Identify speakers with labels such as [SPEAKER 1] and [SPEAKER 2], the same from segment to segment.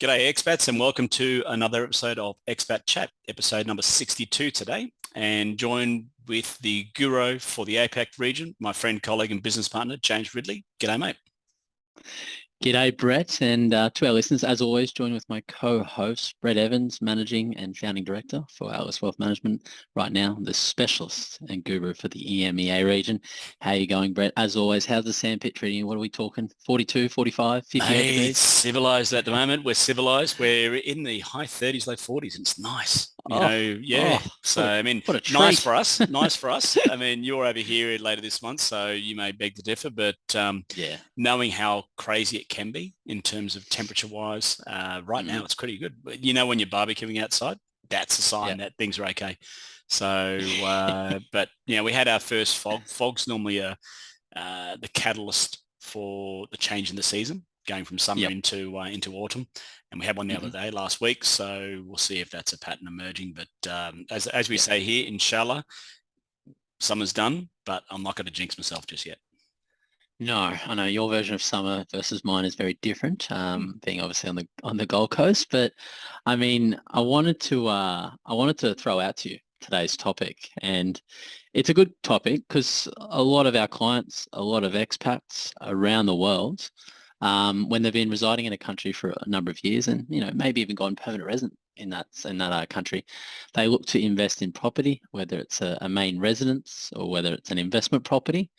[SPEAKER 1] G'day expats and welcome to another episode of Expat Chat, episode number 62 today, and joined with the guru for the APAC region, my friend, colleague and business partner, James Ridley. G'day, mate.
[SPEAKER 2] G'day, Brett, and to our listeners, as always, join with my co-host, Brett Evans, Managing and Founding Director for Atlas Wealth Management, right now, the specialist and guru for the EMEA region. How are you going, Brett? As always, how's the sandpit treating you? What are we talking? 42, 45, 58
[SPEAKER 1] Hey,
[SPEAKER 2] degrees?
[SPEAKER 1] it's civilized at the moment. We're civilized. We're in the high 30s, low 40s, and it's nice. So,
[SPEAKER 2] what
[SPEAKER 1] I mean,
[SPEAKER 2] what a treat.
[SPEAKER 1] nice for us. Nice for us. I mean, you're over here later this month, so you may beg to differ, but
[SPEAKER 2] Yeah.
[SPEAKER 1] knowing how crazy it can be in terms of temperature-wise, right now it's pretty good. But you know, when you're barbecuing outside, that's a sign that things are okay. So, but, we had our first fog. Fog's normally the catalyst for the change in the season, going from summer into autumn. And we had one the other day last week, so we'll see if that's a pattern emerging. But as we say here, inshallah, summer's done, but I'm not going to jinx myself just yet.
[SPEAKER 2] No, I know your version of summer versus mine is very different, being obviously on the Gold Coast. But I mean, I wanted to throw out to you today's topic, and it's a good topic because a lot of our clients, a lot of expats around the world, when they've been residing in a country for a number of years, and maybe even gone permanent resident in that country, they look to invest in property, whether it's a main residence or whether it's an investment property.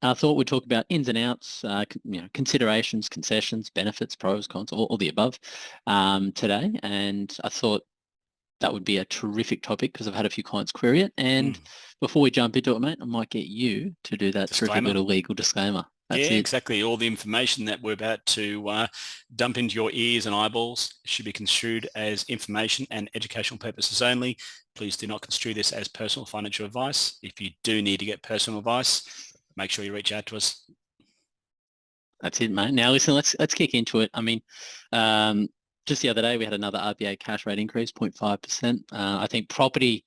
[SPEAKER 2] I thought we'd talk about ins and outs, considerations, concessions, benefits, pros, cons, all the above today. And I thought that would be a terrific topic because I've had a few clients query it. And before we jump into it, mate, I might get you to do that terrific little legal disclaimer. That's it.
[SPEAKER 1] Exactly. All the information that we're about to dump into your ears and eyeballs should be construed as information and educational purposes only. Please do not construe this as personal financial advice. If you do need to get personal advice, make sure you reach out to us.
[SPEAKER 2] That's it, mate. Now, listen, let's kick into it. I mean, just the other day, we had another RBA cash rate increase, 0.5%. I think property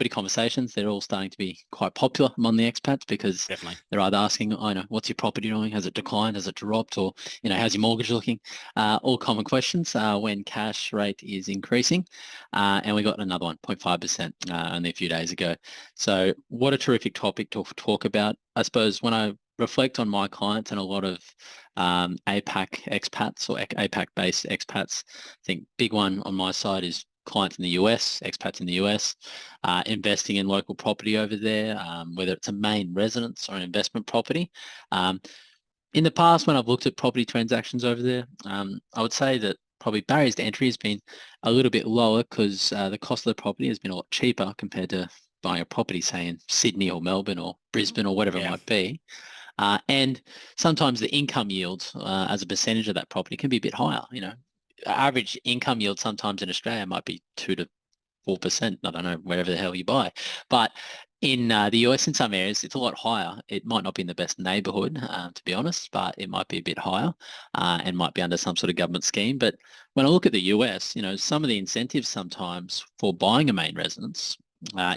[SPEAKER 2] conversations, they're all starting to be quite popular among the expats because they're either asking, what's your property doing? Has it declined? Has it dropped? Or, how's your mortgage looking? All common questions when cash rate is increasing. And we got another one, 0.5%, only a few days ago. So what a terrific topic to talk about. I suppose when I reflect on my clients and a lot of APAC expats or APAC-based expats, I think big one on my side is clients in the US, expats in the US, investing in local property over there, whether it's a main residence or an investment property. In the past, when I've looked at property transactions over there, I would say that probably barriers to entry has been a little bit lower because the cost of the property has been a lot cheaper compared to buying a property, say, in Sydney or Melbourne or Brisbane or whatever it might be. And sometimes the income yield as a percentage of that property can be a bit higher. Average income yield sometimes in Australia might be 2 to 4%. I don't know, wherever the hell you buy. But in the US, in some areas, it's a lot higher. It might not be in the best neighborhood, to be honest, but it might be a bit higher and might be under some sort of government scheme. But when I look at the US, some of the incentives sometimes for buying a main residence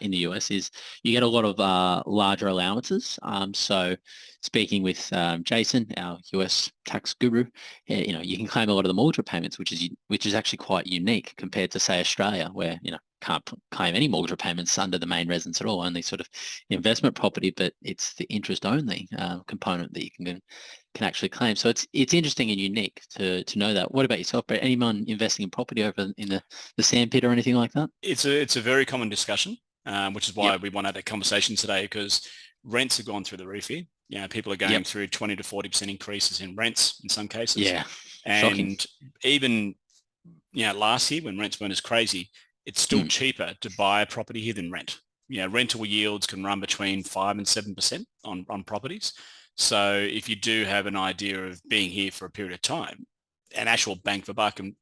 [SPEAKER 2] in the US is you get a lot of larger allowances. So speaking with Jason, our US tax guru, you can claim a lot of the mortgage repayments, which is actually quite unique compared to, say, Australia, where can't claim any mortgage repayments under the main residence at all, only sort of investment property, but it's the interest only component that you can actually claim. So it's interesting and unique to know that. What about yourself, Brett? Anyone investing in property over in the sandpit or anything like that?
[SPEAKER 1] It's a very common discussion, which is why we want to have that conversation today, because rents have gone through the roof here. People are going through 20 to 40% increases in rents in some cases.
[SPEAKER 2] Yeah,
[SPEAKER 1] and
[SPEAKER 2] shocking.
[SPEAKER 1] Even last year when rents weren't as crazy, it's still cheaper to buy a property here than rent. Rental yields can run between 5 and 7% on properties. So if you do have an idea of being here for a period of time, an actual bang for buck, and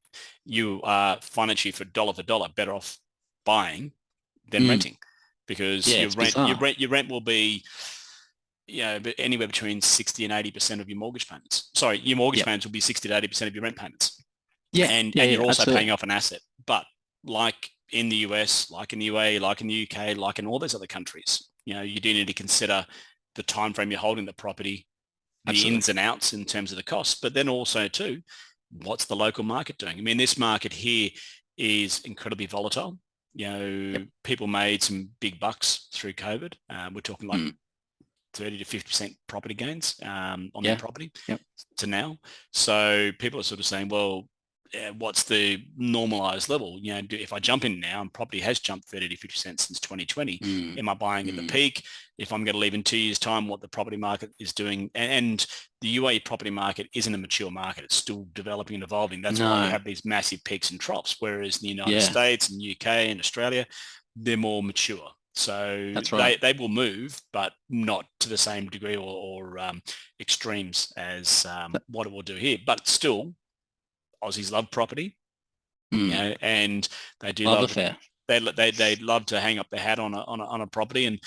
[SPEAKER 1] you are financially for dollar better off buying than renting, because your rent will be anywhere between 60 and 80% of your mortgage payments. Sorry, your mortgage payments will be 60 to 80% of your rent payments. And you're also paying off an asset. But like in the US, like in the UAE, like in the UK, like in all those other countries, you do need to consider the time frame you're holding the property, the ins and outs in terms of the cost, but then also too, what's the local market doing? I mean, this market here is incredibly volatile.
[SPEAKER 2] Yep.
[SPEAKER 1] People made some big bucks through COVID. We're talking like 30 to 50% property gains on their property to now. So people are sort of saying, well, what's the normalized level? If I jump in now and property has jumped 30 to 50% since 2020, am I buying at the peak? If I'm going to leave in 2 years' time, what the property market is doing. And the UAE property market isn't a mature market. It's still developing and evolving. That's why you have these massive peaks and troughs, whereas in the United States and UK and Australia, they're more mature. So
[SPEAKER 2] that's right.
[SPEAKER 1] they will move, but not to the same degree or extremes as what it will do here. But still, Aussies love property, and they do
[SPEAKER 2] love
[SPEAKER 1] love
[SPEAKER 2] affair.
[SPEAKER 1] They love to hang up their hat on a property. And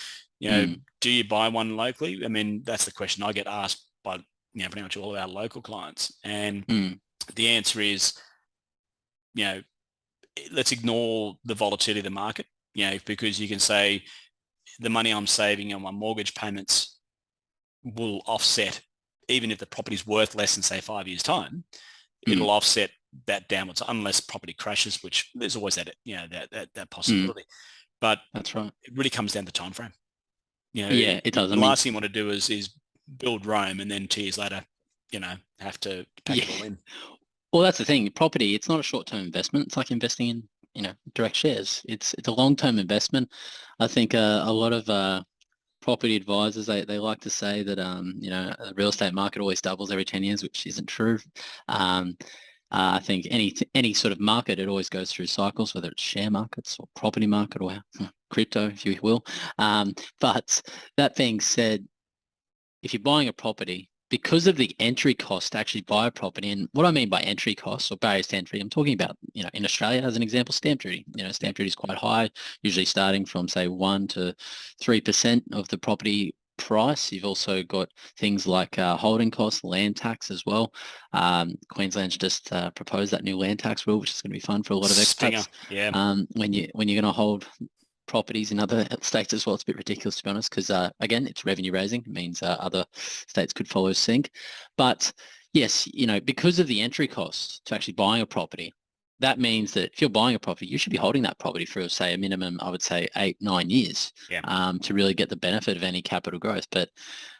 [SPEAKER 1] do you buy one locally? I mean, that's the question I get asked by pretty much all of our local clients, and the answer is, let's ignore the volatility of the market. Because you can say the money I'm saving on my mortgage payments will offset, even if the property's worth less than, say, 5 years' time, it'll offset that downwards, unless property crashes, which there's always that, that possibility. But
[SPEAKER 2] that's right.
[SPEAKER 1] It really comes down to time frame.
[SPEAKER 2] It does.
[SPEAKER 1] The last thing you want to do is build Rome and then 2 years later, have to pack it all in.
[SPEAKER 2] Well, that's the thing. Property, it's not a short-term investment. It's like investing in direct shares. It's a long-term investment. I think a lot of property advisors, they like to say that the real estate market always doubles every 10 years, which isn't true. I think any sort of market, it always goes through cycles, whether it's share markets or property market or crypto, if you will. But that being said, if you're buying a property, because of the entry cost to actually buy a property, and what I mean by entry costs or barriers to entry, I'm talking about, in Australia, as an example, stamp duty. Stamp duty is quite high, usually starting from, say, 1 to 3% of the property price. You've also got things like holding costs, land tax as well. Queensland's just proposed that new land tax rule, which is going to be fun for a lot of expats. When you're going to hold properties in other states as well. It's a bit ridiculous, to be honest, because again, it's revenue raising. It means other states could follow suit. But yes, because of the entry costs to actually buying a property, that means that if you're buying a property, you should be holding that property for, say, a minimum, I would say 8-9 years to really get the benefit of any capital growth. But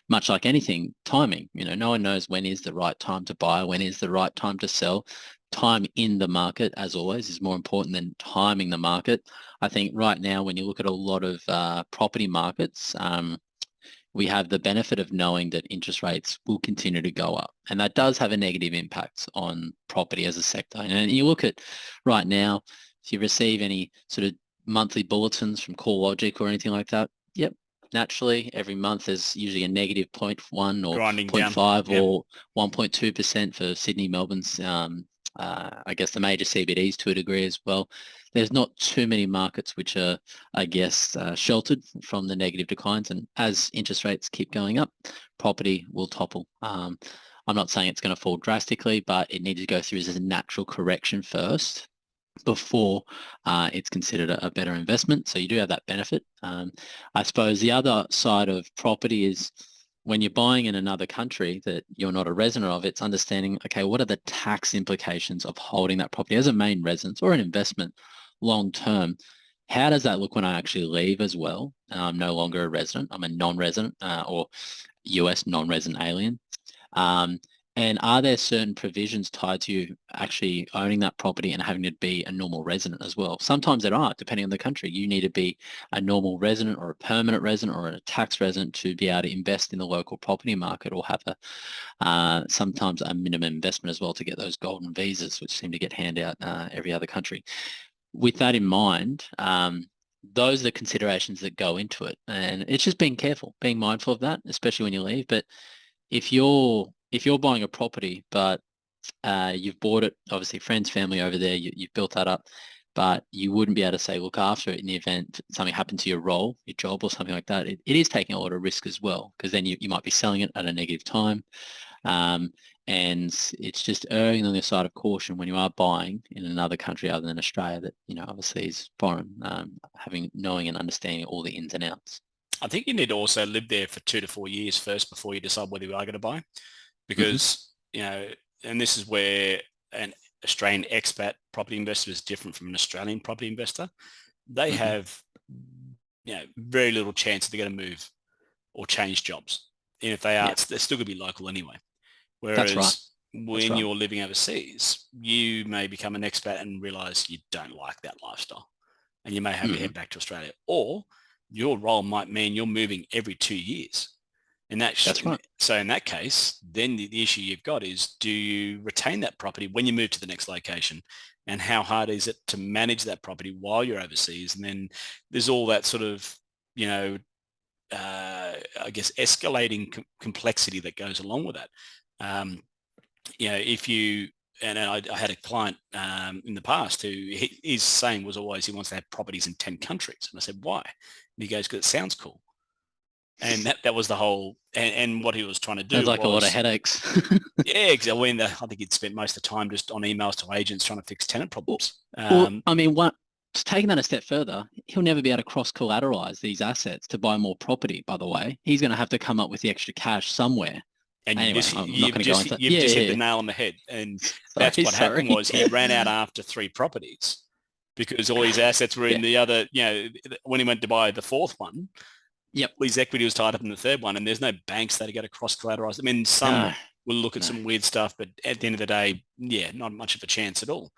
[SPEAKER 2] much like anything, timing, no one knows when is the right time to buy, when is the right time to sell. Time in the market, as always, is more important than timing the market. I think right now, when you look at a lot of property markets, we have the benefit of knowing that interest rates will continue to go up. And that does have a negative impact on property as a sector. And you look at right now, if you receive any sort of monthly bulletins from CoreLogic or anything like that, naturally, every month there's usually a negative 0.1 or 0.5 or 1.2% for Sydney, Melbourne's, I guess the major CBDs to a degree as well. There's not too many markets which are, I guess, sheltered from the negative declines. And as interest rates keep going up, property will topple. I'm not saying it's going to fall drastically, but it needs to go through as a natural correction first before it's considered a better investment. So you do have that benefit. I suppose the other side of property is when you're buying in another country that you're not a resident of, it's understanding, okay, what are the tax implications of holding that property as a main residence or an investment long term? How does that look when I actually leave as well? I'm no longer a resident. I'm a non-resident or US non-resident alien. And are there certain provisions tied to you actually owning that property and having to be a normal resident as well? Sometimes there are, depending on the country. You need to be a normal resident or a permanent resident or a tax resident to be able to invest in the local property market, or have sometimes a minimum investment as well to get those golden visas, which seem to get handed out every other country. With that in mind, those are the considerations that go into it. And it's just being careful, being mindful of that, especially when you leave. But if you're buying a property, but you've bought it, obviously friends, family over there, you've built that up, but you wouldn't be able to say, look after it in the event something happened to your role, your job or something like that, it is taking a lot of risk as well, because then you might be selling it at a negative time. And it's just erring on the side of caution when you are buying in another country other than Australia that, obviously is foreign, knowing and understanding all the ins and outs.
[SPEAKER 1] I think you need to also live there for 2 to 4 years first before you decide whether you are going to buy, because, and this is where an Australian expat property investor is different from an Australian property investor. They have, very little chance that they're going to move or change jobs. And if they are, they're still going to be local anyway.
[SPEAKER 2] That's right.
[SPEAKER 1] Whereas when you're living overseas, you may become an expat and realize you don't like that lifestyle, and you may have to head back to Australia. Or your role might mean you're moving every 2 years. And that's
[SPEAKER 2] right.
[SPEAKER 1] So in that case, then the issue you've got is, do you retain that property when you move to the next location? And how hard is it to manage that property while you're overseas? And then there's all that sort of, I guess, escalating complexity that goes along with that. If you, and I had a client in the past who his saying was always he wants to have properties in 10 countries. And I said, why? And he goes, because it sounds cool. And that was the whole, and what he was trying to do
[SPEAKER 2] was a lot of headaches.
[SPEAKER 1] Yeah, exactly. I think he'd spent most of the time just on emails to agents trying to fix tenant problems.
[SPEAKER 2] Well, I mean, taking that a step further, he'll never be able to cross-collateralize these assets to buy more property, by the way. He's going to have to come up with the extra cash somewhere.
[SPEAKER 1] And anyway, you've just hit the nail on the head. And that's what happened was he ran out after 3 properties because all his assets were in the other, when he went to buy the 4th one, his equity was tied up in the 3rd one, and there's no banks that are going to cross-collateralize. I mean, some will look at some weird stuff, but at the end of the day, not much of a chance at all.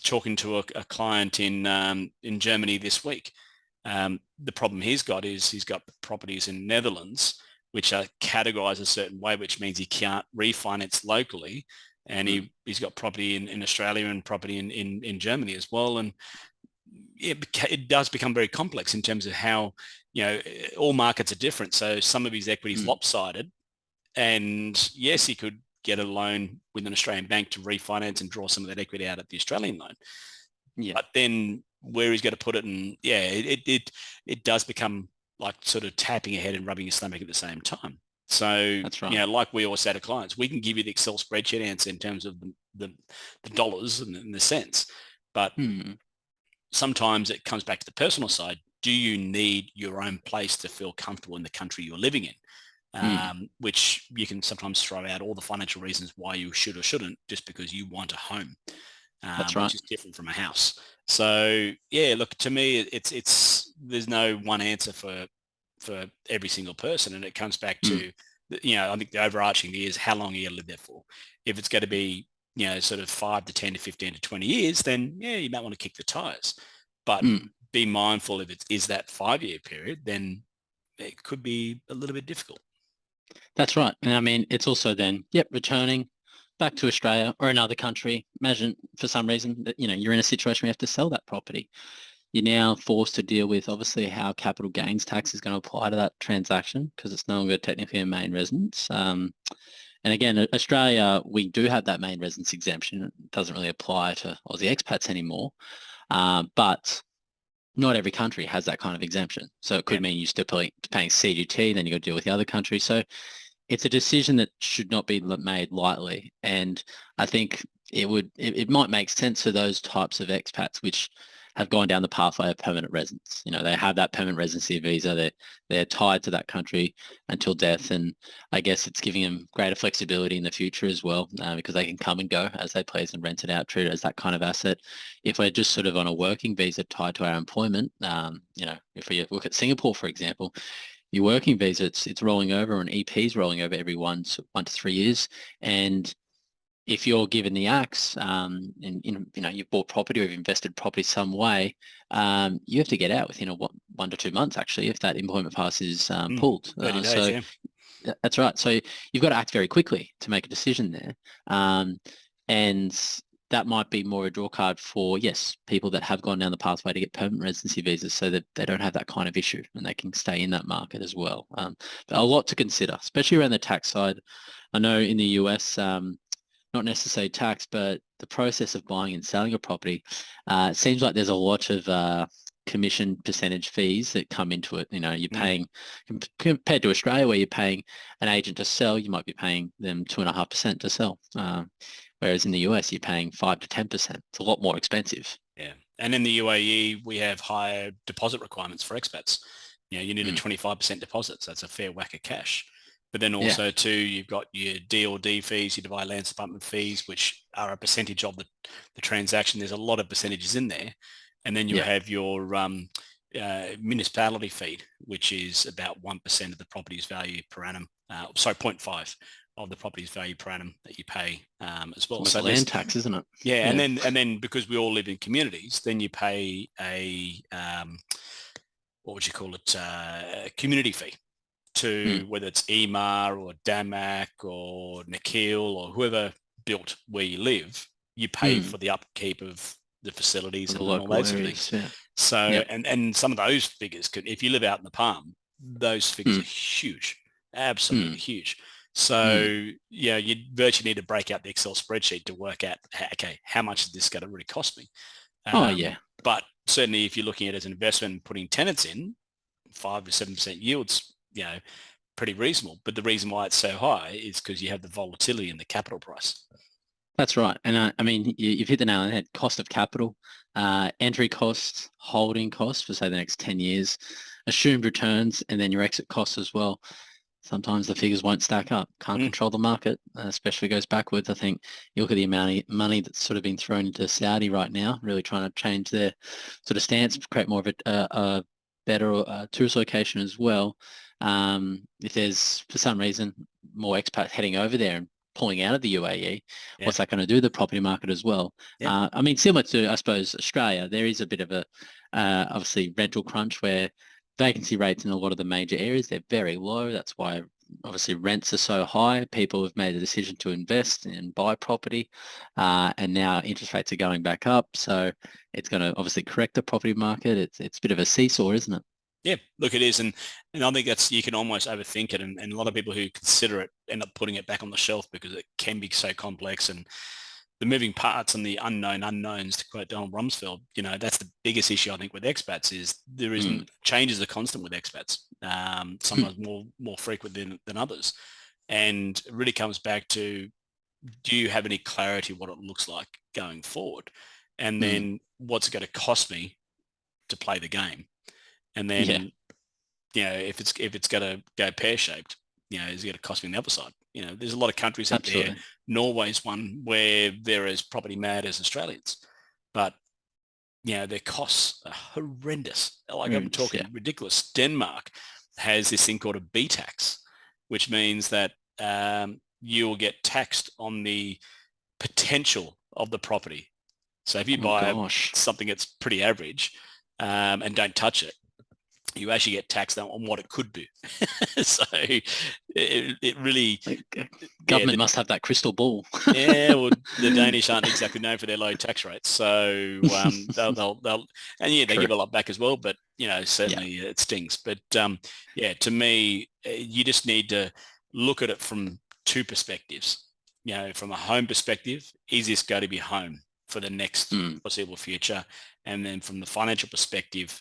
[SPEAKER 1] Talking to a client in Germany this week, the problem he's got is he's got properties in Netherlands which are categorized a certain way, which means he can't refinance locally. And he's got property in Australia and property in Germany as well. And it does become very complex in terms of how, all markets are different. So some of his equity is lopsided. And yes, he could get a loan with an Australian bank to refinance and draw some of that equity out of the Australian loan. But then where he's going to put it, and it does become like sort of tapping your head and rubbing your stomach at the same time. So,
[SPEAKER 2] that's right.
[SPEAKER 1] Like we always say to clients, we can give you the Excel spreadsheet answer in terms of the dollars and the cents, but sometimes it comes back to the personal side. Do you need your own place to feel comfortable in the country you're living in? Which you can sometimes throw out all the financial reasons why you should or shouldn't just because you want a home.
[SPEAKER 2] That's right.
[SPEAKER 1] Which is different from a house. So look, to me, it's there's no one answer for every single person, and it comes back to I think the overarching is how long are you going to live there for? If it's going to be sort of 5 to 10 to 15 to 20 years, then you might want to kick the tires. But be mindful if it is that 5-year period, then it could be a little bit difficult.
[SPEAKER 2] That's right. And I mean, it's also then returning back to Australia or another country. Imagine for some reason that you're in a situation where you have to sell that property. You're now forced to deal with obviously how capital gains tax is going to apply to that transaction because it's no longer technically a main residence. And again, Australia, we do have that main residence exemption. It doesn't really apply to Aussie expats anymore. But not every country has that kind of exemption. So it could mean you're still paying CGT, then you got to deal with the other country. So it's a decision that should not be made lightly. And I think it might make sense for those types of expats which have gone down the pathway of permanent residence. They have that permanent residency visa. They're tied to that country until death. And I guess it's giving them greater flexibility in the future as well, because they can come and go as they please and rent it out, treat it as that kind of asset. If we're just sort of on a working visa tied to our employment, if we look at Singapore, for example, your working visa, it's rolling over, and EP is rolling over every 1 to 3 years. And if you're given the axe, and you've bought property or you've invested property some way, you have to get out within 1 to 2 months, actually, if that employment pass is pulled.
[SPEAKER 1] 30 days,
[SPEAKER 2] That's right. So you've got to act very quickly to make a decision there. And that might be more a draw card for, people that have gone down the pathway to get permanent residency visas so that they don't have that kind of issue and they can stay in that market as well. But a lot to consider, especially around the tax side. I know in the US, not necessarily tax, but the process of buying and selling a property, it seems like there's a lot of commission percentage fees that come into it. You're paying, compared to Australia where you're paying an agent to sell, you might be paying them 2.5% to sell. Whereas in the US, you're paying 5 to 10%. It's a lot more expensive.
[SPEAKER 1] Yeah. And in the UAE, we have higher deposit requirements for expats. You need a 25% deposit. So that's a fair whack of cash. But then also too, you've got your D fees, your Dubai Lands Department fees, which are a percentage of the transaction. There's a lot of percentages in there. And then you have your municipality fee, which is about 1% of the property's value per annum. 0.5 of the property's value per annum that you pay as well.
[SPEAKER 2] So land tax, isn't it?
[SPEAKER 1] Yeah, and then because we all live in communities, then you pay a what would you call it? A community fee to whether it's EMA or DAMAC or Nikhil or whoever built where you live. You pay for the upkeep of the facilities and all those things. Yeah. So and some of those figures could, if you live out in the Palm, those figures are huge, absolutely huge. So you virtually need to break out the Excel spreadsheet to work out, okay, how much is this going to really cost me? But certainly if you're looking at it as an investment and putting tenants in, 5 to 7% yields, pretty reasonable. But the reason why it's so high is because you have the volatility in the capital price.
[SPEAKER 2] That's right. And I mean, you've hit the nail on the head. Cost of capital, entry costs, holding costs for, say, the next 10 years, assumed returns, and then your exit costs as well. Sometimes the figures won't stack up. Can't control the market, especially goes backwards. I think you look at the amount of money that's sort of been thrown into Saudi right now, really trying to change their sort of stance, create more of a better tourist location as well. If there's, for some reason, more expats heading over there and pulling out of the UAE, what's that going to do to the property market as well? I mean, similar to, I suppose, Australia, there is a bit of a, obviously, rental crunch where vacancy rates in a lot of the major areas, they're very low. That's why, obviously, rents are so high. People have made a decision to invest and buy property, and now interest rates are going back up. So it's going to obviously correct the property market. It's a bit of a seesaw, isn't it?
[SPEAKER 1] Yeah, look, it is. And I think that's, you can almost overthink it. And a lot of people who consider it end up putting it back on the shelf because it can be so complex. And the moving parts and the unknown unknowns, to quote Donald Rumsfeld, that's the biggest issue, I think, with expats is there isn't, changes are constant with expats, sometimes more frequent than others. And it really comes back to, do you have any clarity what it looks like going forward? And then what's it going to cost me to play the game? And then, if it's going to go pear-shaped, is it going to cost me on the other side? There's a lot of countries out there. Norway's one where they're as property mad as Australians, but their costs are horrendous. Like I'm talking ridiculous. Denmark has this thing called a B tax, which means that you will get taxed on the potential of the property. So if you buy something that's pretty average and don't touch it, you actually get taxed on what it could do. So it really...
[SPEAKER 2] Government must have that crystal ball.
[SPEAKER 1] Well, the Danish aren't exactly known for their low tax rates. So they'll they give a lot back as well, but, certainly it stings. But to me, you just need to look at it from two perspectives. From a home perspective, is this going to be home for the next foreseeable future? And then from the financial perspective,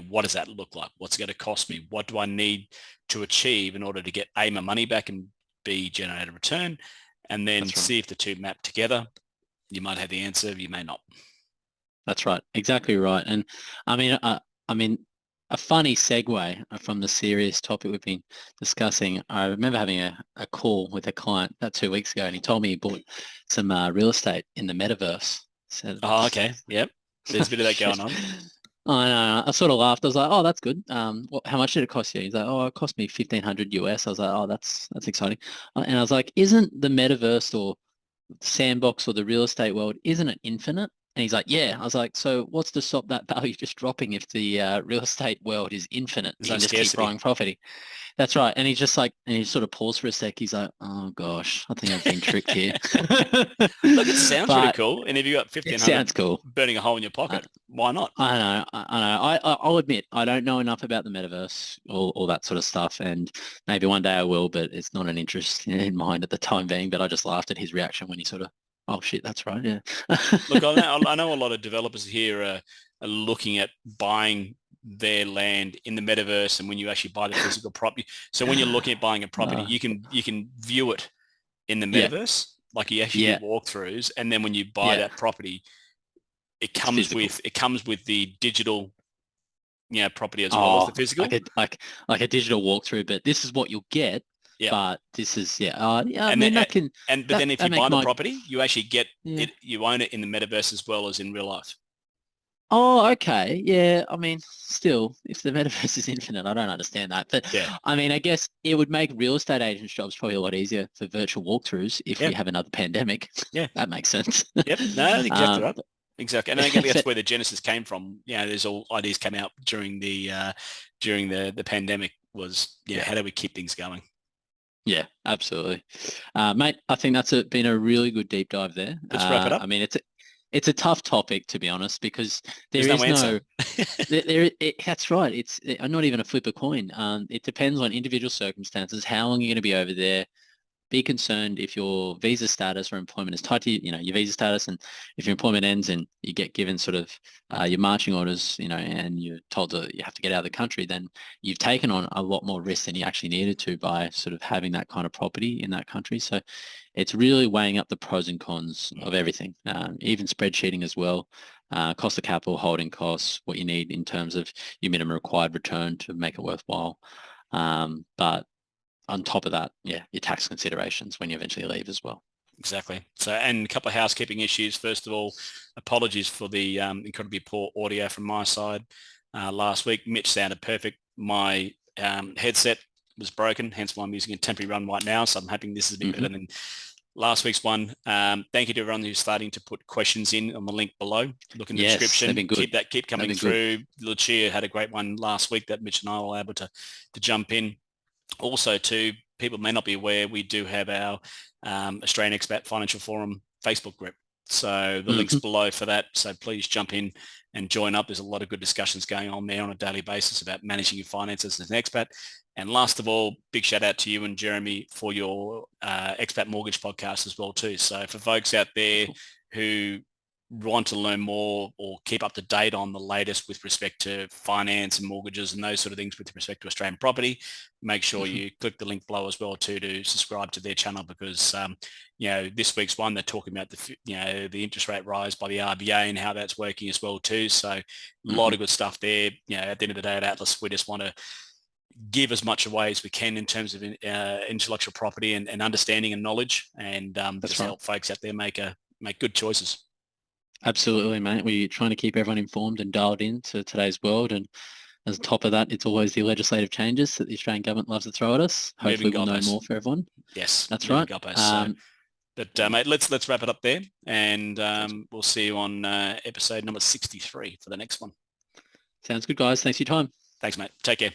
[SPEAKER 1] what does that look like? What's it going to cost me? What do I need to achieve in order to get A, my money back, and B, generate a return? And then see if the two map together. You might have the answer, you may not.
[SPEAKER 2] That's right. Exactly right. And I mean, a funny segue from the serious topic we've been discussing. I remember having a call with a client about 2 weeks ago, and he told me he bought some real estate in the metaverse.
[SPEAKER 1] Okay. Yep. There's a bit of that going on.
[SPEAKER 2] I know. I sort of laughed. I was like, "Oh, that's good. How much did it cost you?" He's like, "Oh, it cost me $1,500 US." I was like, "Oh, that's exciting." And I was like, "Isn't the metaverse or sandbox or the real estate world, isn't it infinite?" And he's like, "Yeah." I was like, "So what's to stop that value just dropping if the real estate world is infinite? You can just keep buying property." That's right. And he's just like, and he sort of paused for a sec. He's like, "Oh gosh, I think I've been tricked here."
[SPEAKER 1] Look, it sounds really cool. And if you got 1,500
[SPEAKER 2] sounds cool,
[SPEAKER 1] burning a hole in your pocket, why not?
[SPEAKER 2] I know. I'll admit I don't know enough about the metaverse, all that sort of stuff, and maybe one day I will, but it's not an interest in mind at the time being. But I just laughed at his reaction when he sort of, "Oh shit, that's right, yeah."
[SPEAKER 1] Look, I know a lot of developers here are looking at buying their land in the metaverse, and when you actually buy the physical property. So when you're looking at buying a property, you can view it in the metaverse, like you actually do walkthroughs, and then when you buy that property, it comes with the digital property as well as the physical.
[SPEAKER 2] Like a digital walkthrough, but this is what you'll get
[SPEAKER 1] Yeah.
[SPEAKER 2] But this is, I
[SPEAKER 1] And
[SPEAKER 2] mean,
[SPEAKER 1] then, but then if you
[SPEAKER 2] that make
[SPEAKER 1] buy the
[SPEAKER 2] my,
[SPEAKER 1] property, you actually get
[SPEAKER 2] yeah.
[SPEAKER 1] it, you own it in the metaverse as well as in real life.
[SPEAKER 2] Oh, okay. Yeah. I mean, still, if the metaverse is infinite, I don't understand that. But
[SPEAKER 1] Yeah.
[SPEAKER 2] I mean, I guess it would make real estate agents' jobs probably a lot easier for virtual walkthroughs if
[SPEAKER 1] Yeah.
[SPEAKER 2] we have another pandemic.
[SPEAKER 1] Yeah.
[SPEAKER 2] That makes sense.
[SPEAKER 1] Yep. No, exactly right. Exactly. And I think that's
[SPEAKER 2] But
[SPEAKER 1] where the genesis came from. There's all ideas came out during the pandemic was,
[SPEAKER 2] yeah,
[SPEAKER 1] how do we keep things going?
[SPEAKER 2] yeah, absolutely. Mate, I think been a really good deep dive there.
[SPEAKER 1] Let's wrap it up.
[SPEAKER 2] I mean, it's a tough topic, to be honest, because
[SPEAKER 1] There's
[SPEAKER 2] there
[SPEAKER 1] no
[SPEAKER 2] is
[SPEAKER 1] answer.
[SPEAKER 2] no that's right. It's not even a flip a coin. It depends on individual circumstances, how long you're going to be over there. Be concerned if your visa status or employment is tied to your visa status, and if your employment ends and you get given sort of your marching orders, and you're told that you have to get out of the country, then you've taken on a lot more risk than you actually needed to by sort of having that kind of property in that country. So it's really weighing up the pros and cons of everything, even spreadsheeting as well. Cost of capital, holding costs, what you need in terms of your minimum required return to make it worthwhile. But on top of that, your tax considerations when you eventually leave as well.
[SPEAKER 1] Exactly. So, and a couple of housekeeping issues. First of all, apologies for the incredibly poor audio from my side. Last week, Mitch sounded perfect. My headset was broken, hence why I'm using a temporary run right now. So I'm hoping this is a bit better than last week's one. Thank you to everyone who's starting to put questions in on the link below. Look in the description.
[SPEAKER 2] They've been good.
[SPEAKER 1] Keep coming through. Lucia had a great one last week that Mitch and I were able to jump in. Also, too, people may not be aware, we do have our Australian Expat Financial Forum Facebook group. So the link's below for that. So please jump in and join up. There's a lot of good discussions going on there on a daily basis about managing your finances as an expat. And last of all, big shout out to you and Jeremy for your Expat Mortgage podcast as well too. So for folks out there who want to learn more or keep up to date on the latest with respect to finance and mortgages and those sort of things with respect to Australian property, make sure you click the link below as well too to subscribe to their channel because this week's one they're talking about the interest rate rise by the RBA and how that's working as well too. So a lot of good stuff there. At the end of the day at Atlas, we just want to give as much away as we can in terms of intellectual property and understanding and knowledge, and just help folks out there make good choices.
[SPEAKER 2] Absolutely, mate. We're trying to keep everyone informed and dialed in to today's world. And as top of that, it's always the legislative changes that the Australian government loves to throw at us. Hopefully we'll know more for everyone.
[SPEAKER 1] Yes,
[SPEAKER 2] that's right.
[SPEAKER 1] But mate, let's wrap it up there, and we'll see you on episode number 63 for the next one.
[SPEAKER 2] Sounds good, guys. Thanks for your time.
[SPEAKER 1] Thanks, mate. Take care.